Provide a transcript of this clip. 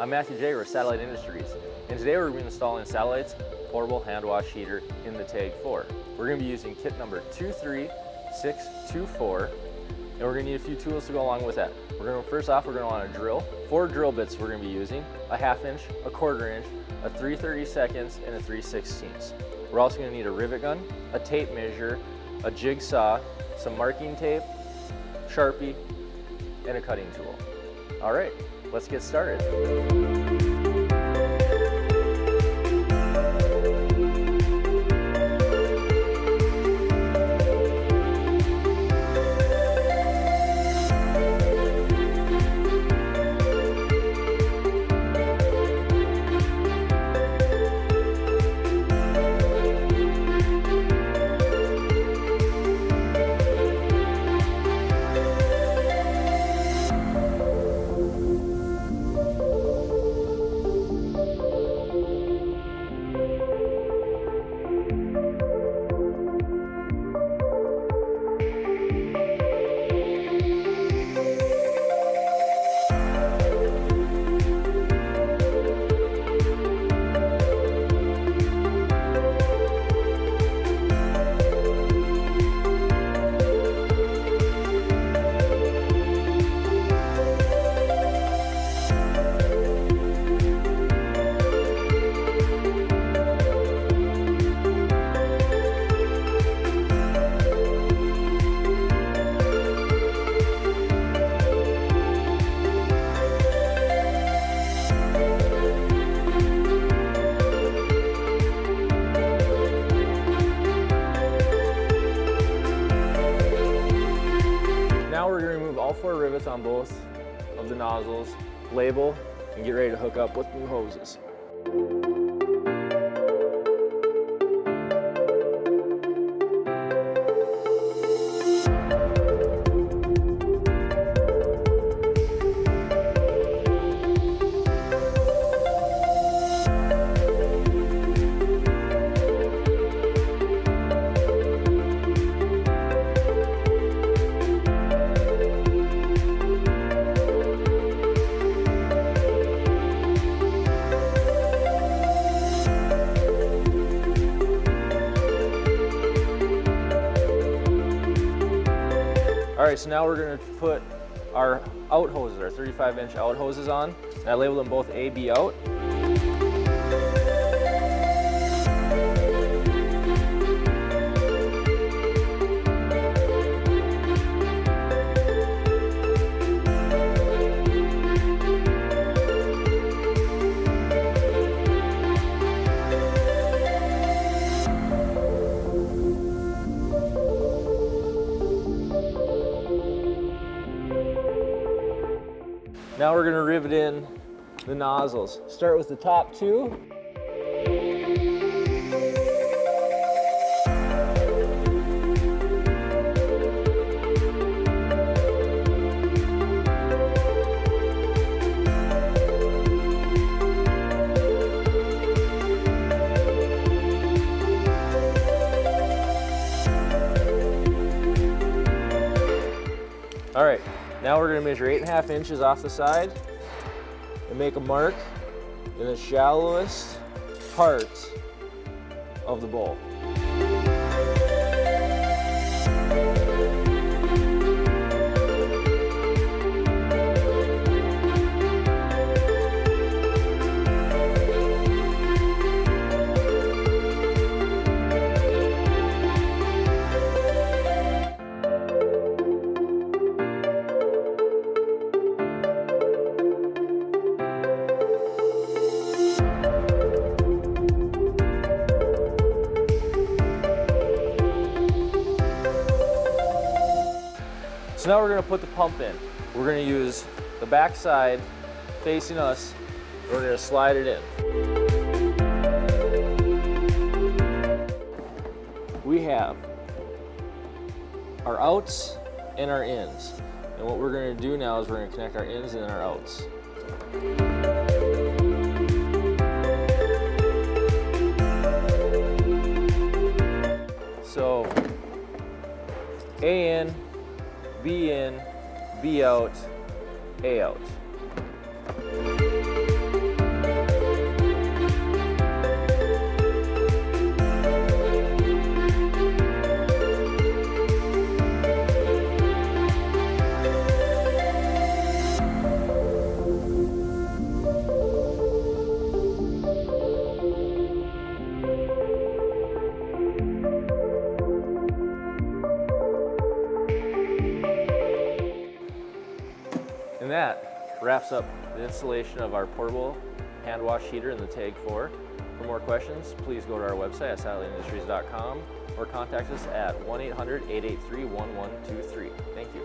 I'm Matthew Jager with Satellite Industries, and today we're going to be installing Satellite's portable hand wash heater in the Tag 4. We're going to be using kit number 23624, and we're going to need a few tools to go along with that. First off, we're going to want a drill, 4 drill bits we're going to be using, a 1/2 inch, a 1/4 inch, a 3/32, and a 3/16. We're also going to need a rivet gun, a tape measure, a jigsaw, some marking tape, Sharpie, and a cutting tool. All right, let's get started. Now we're going to remove all 4 rivets on both of the nozzles, label, and get ready to hook up with new hoses. All right, so now we're going to put our out hoses, our 35-inch out hoses on, and I labeled them both A, B out. Now we're going to rivet in the nozzles. Start with the top 2. All right. Now we're going to measure 8.5 inches off the side and make a mark in the shallowest part of the bowl. So now we're going to put the pump in. We're going to use the back side facing us. We're going to slide it in. We have our outs and our ins. And what we're going to do now is we're going to connect our ins and then our outs. So A in, B in, B out, A out. that wraps up the installation of our portable hand wash heater in the TAG 4. For more questions, please go to our website at satelliteindustries.com or contact us at 1-800-883-1123. Thank you.